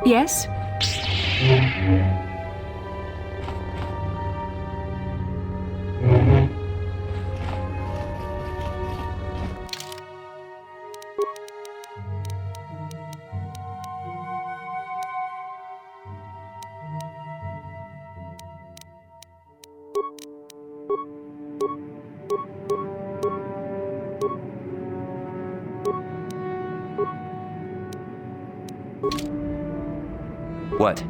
Yes? What?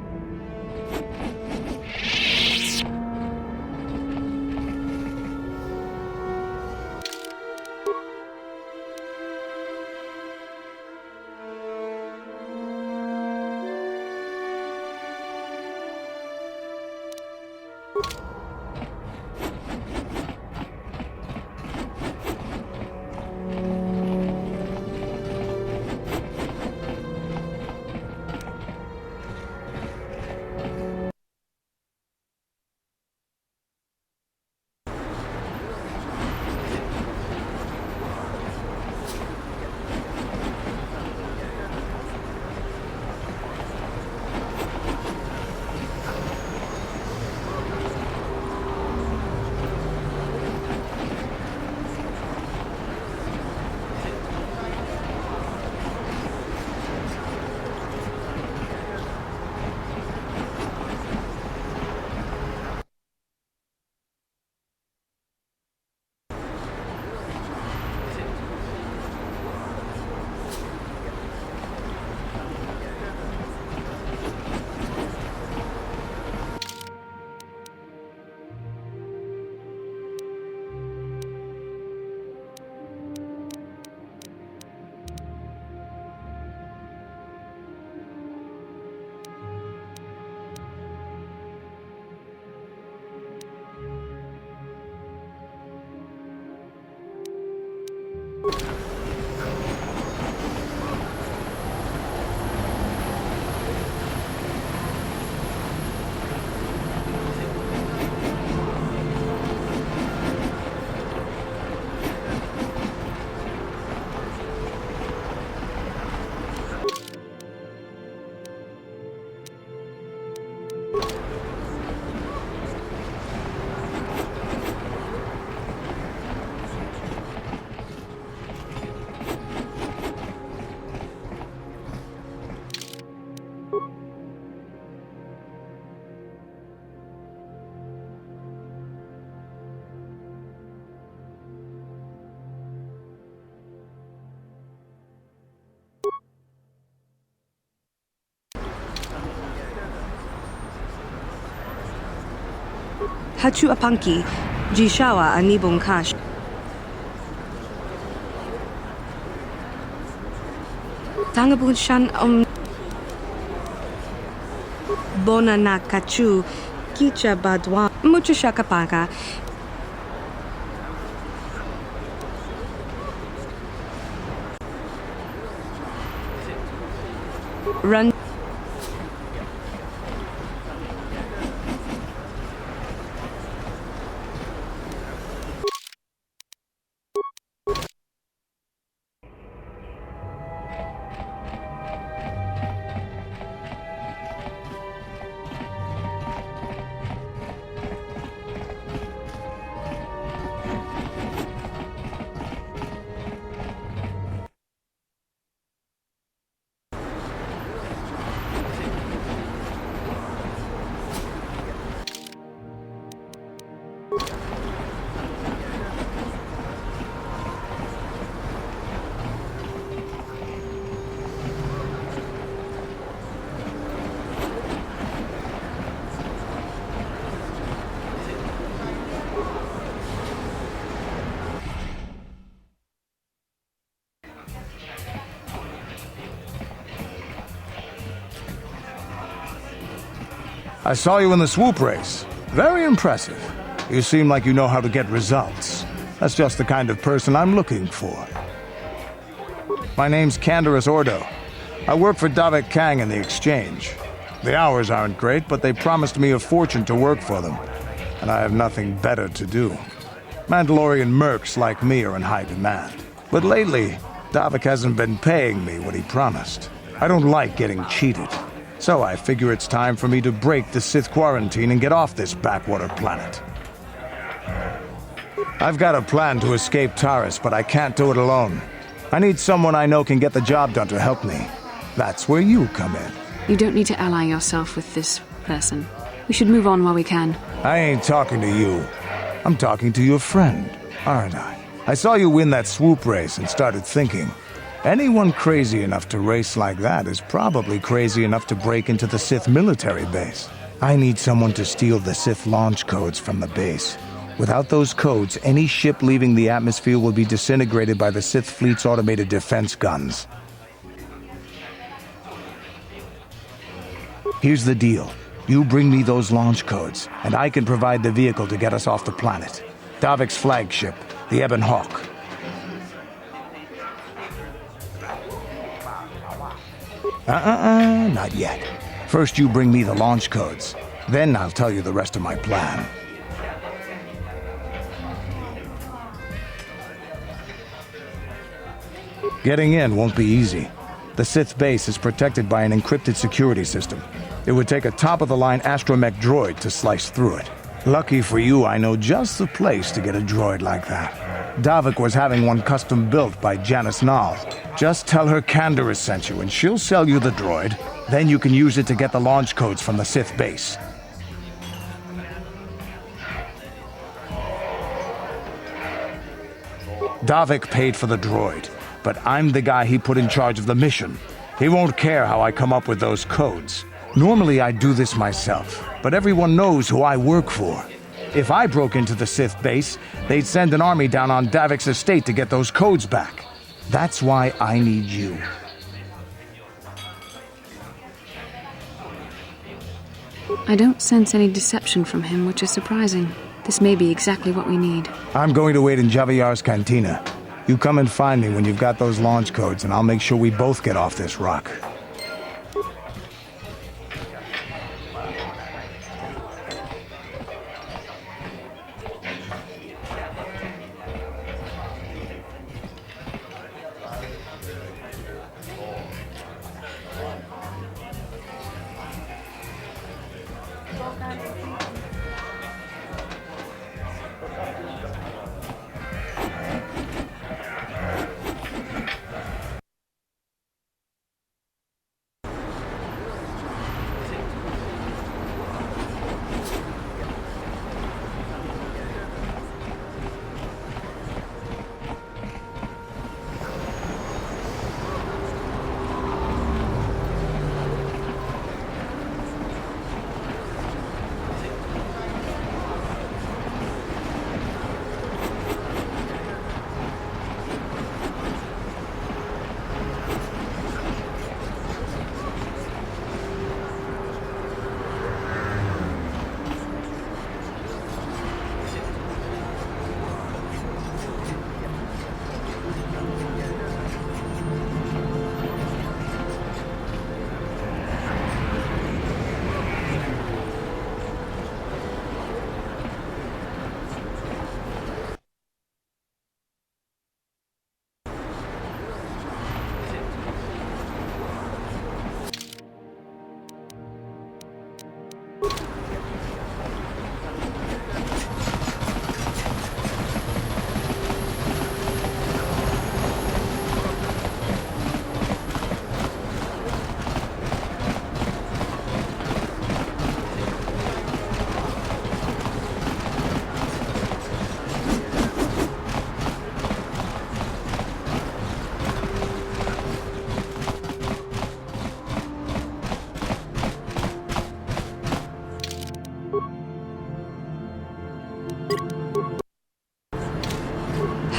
Hachu apanki, Jishawa anibong kash. Tangabun shan Bona na kachu, kicha badwa, mucho shakapaka. Run. I saw you in the swoop race. Very impressive. You seem like you know how to get results. That's just the kind of person I'm looking for. My name's Canderous Ordo. I work for Davik Kang in the Exchange. The hours aren't great, but they promised me a fortune to work for them, and I have nothing better to do. Mandalorian mercs like me are in high demand. But lately, Davik hasn't been paying me what he promised. I don't like getting cheated. So I figure it's time for me to break the Sith quarantine and get off this backwater planet. I've got a plan to escape Taris, but I can't do it alone. I need someone I know can get the job done to help me. That's where you come in. You don't need to ally yourself with this person. We should move on while we can. I ain't talking to you. I'm talking to your friend, aren't I? I saw you win that swoop race and started thinking, anyone crazy enough to race like that is probably crazy enough to break into the Sith military base. I need someone to steal the Sith launch codes from the base. Without those codes, any ship leaving the atmosphere will be disintegrated by the Sith fleet's automated defense guns. Here's the deal. You bring me those launch codes, and I can provide the vehicle to get us off the planet. Davik's flagship, the Ebon Hawk. Not yet. First you bring me the launch codes. Then I'll tell you the rest of my plan. Getting in won't be easy. The Sith base is protected by an encrypted security system. It would take a top-of-the-line astromech droid to slice through it. Lucky for you, I know just the place to get a droid like that. Davik was having one custom built by Janice Nall. Just tell her Canderous sent you, and she'll sell you the droid. Then you can use it to get the launch codes from the Sith base. Davik paid for the droid, but I'm the guy he put in charge of the mission. He won't care how I come up with those codes. Normally I'd do this myself, but everyone knows who I work for. If I broke into the Sith base, they'd send an army down on Davik's estate to get those codes back. That's why I need you. I don't sense any deception from him, which is surprising. This may be exactly what we need. I'm going to wait in Javiar's cantina. You come and find me when you've got those launch codes, and I'll make sure we both get off this rock.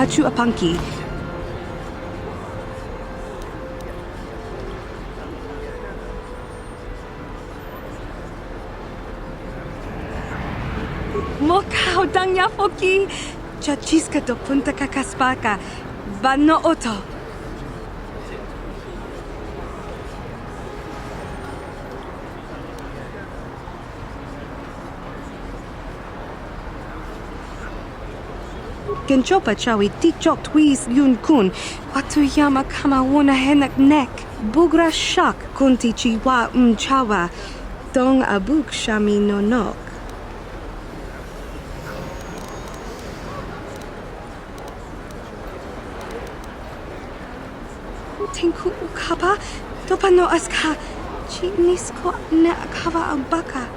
Hachu Apanki. Mokau dangya foki. Chachiska do punta kakaspaka. Bano oto. Genchopa chawi tikchok twis yun kun. Watuyama kama wona henak nek. Bugra shak kunti chiwa chawa. Dong abuk shami no nok. Tinku ukapa, topano aska, chinisko na akava abaka.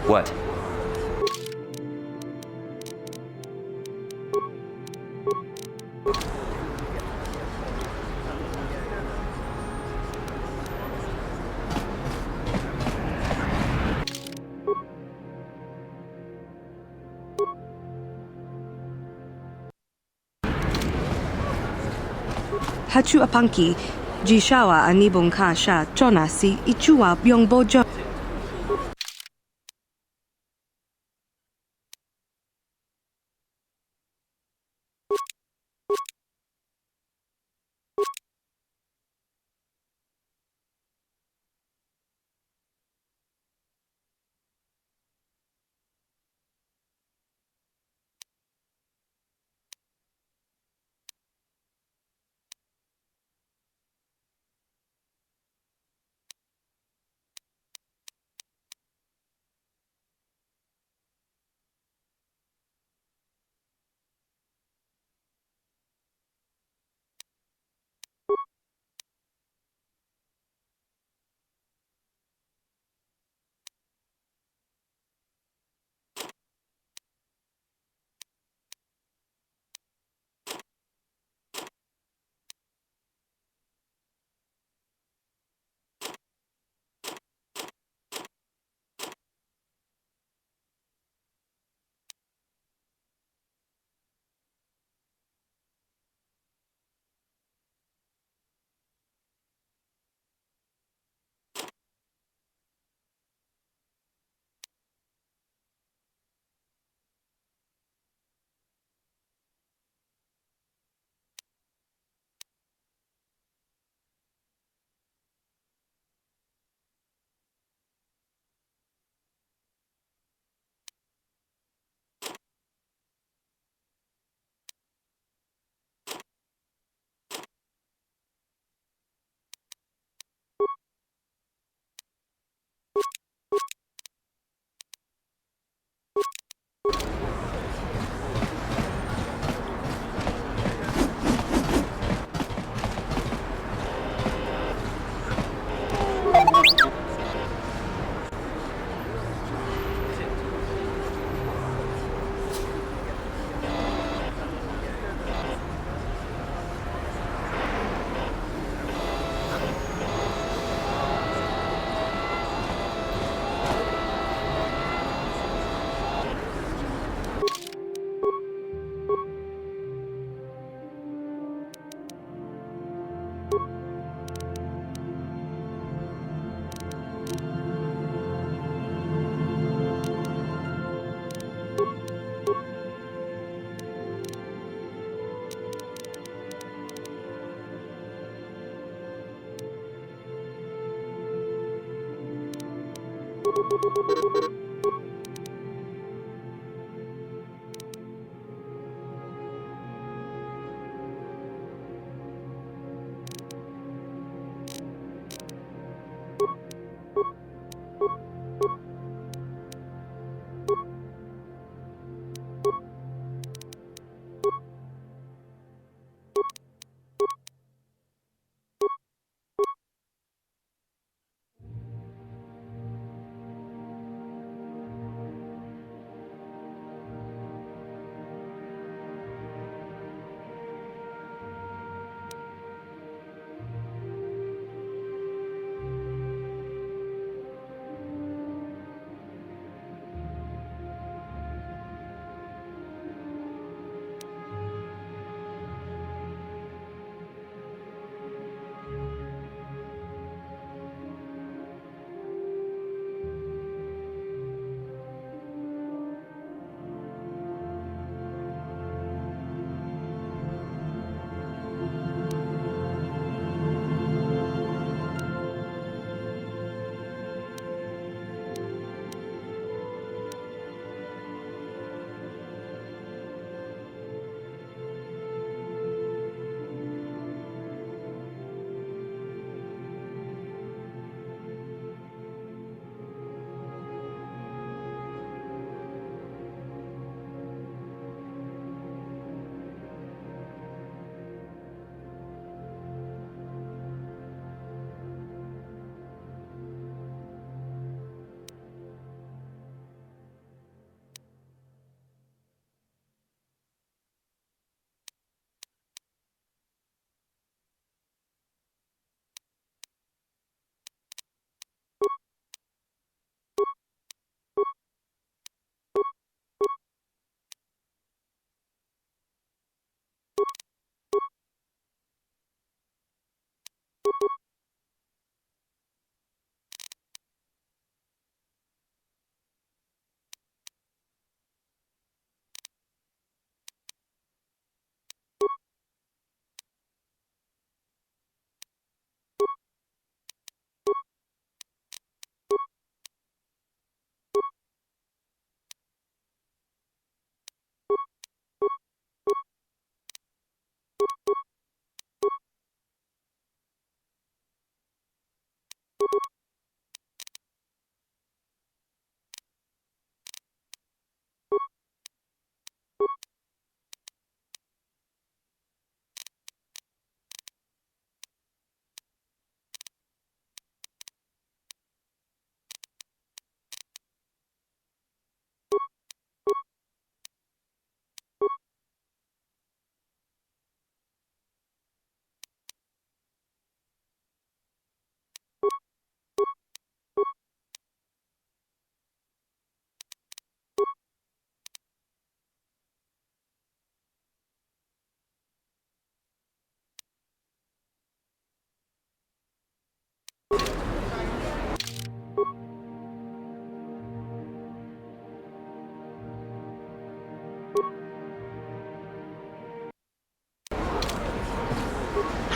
What? Hachu apanki, jishawa anibon ka sha chona si ichua byong bojo.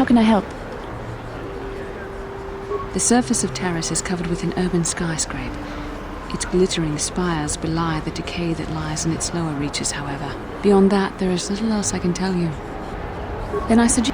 How can I help? The surface of Terrace is covered with an urban skyscrape. Its glittering spires belie the decay that lies in its lower reaches, however. Beyond that, there is little else I can tell you. Then I suggest...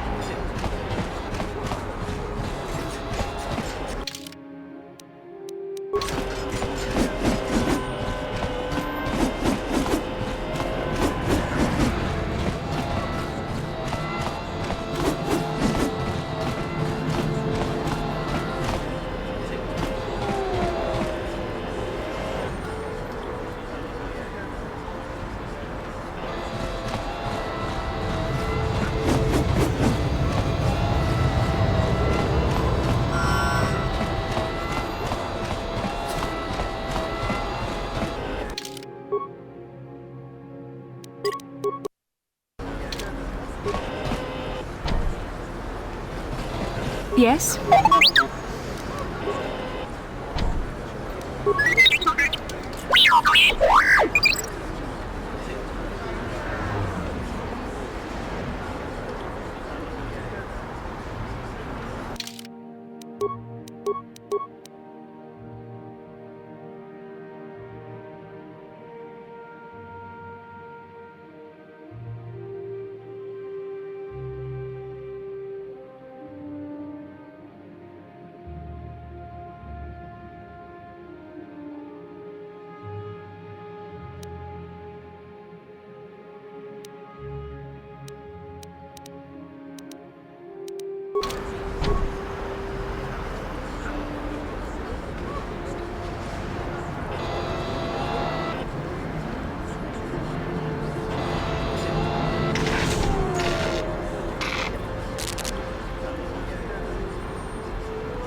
Yes?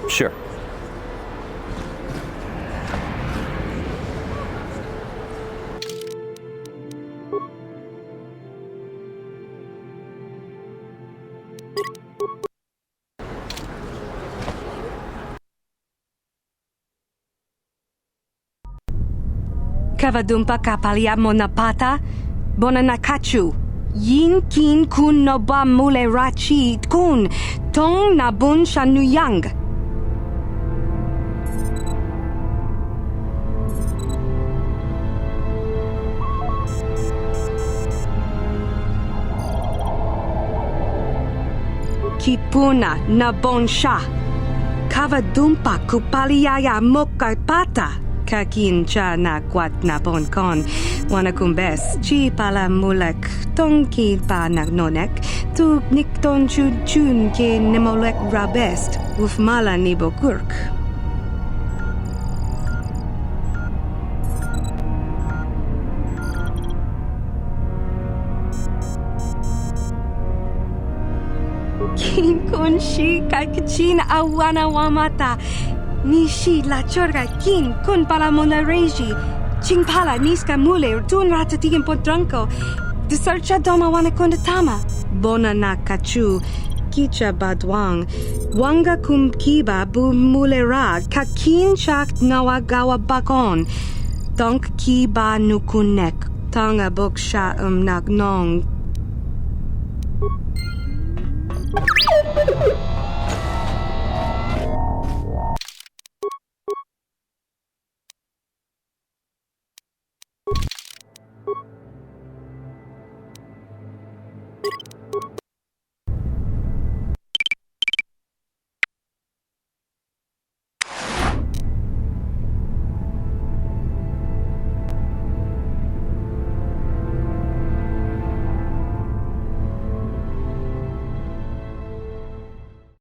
Sure. Kavadumpa kapalia monapata, bonanakachu. Yin kin kun noba mule rachi kun, tong nabun shanuyang. Kipuna nabon sha. Kavadumpa kupaliaya mokapata. Kakin cha na kwat na bon kon. Wanakumbes, chi pala mulek, tong ki pa nagnonek, tu nikton chun chun ke nemolek rabest, ufmala ni bokurk. Kin kun shi kakichin awana wamata. Nishi la chorga kin kun pala mona reji. Ching pala niska mule tun rata tigin potranko. De searcha doma wana tama. Bona na kachu. Kicha badwang. Wanga kum kiba bu mule ra. Kakin chak nawa gawa bakon. Donk kiba nukunek. Tanga boksha nagnong. You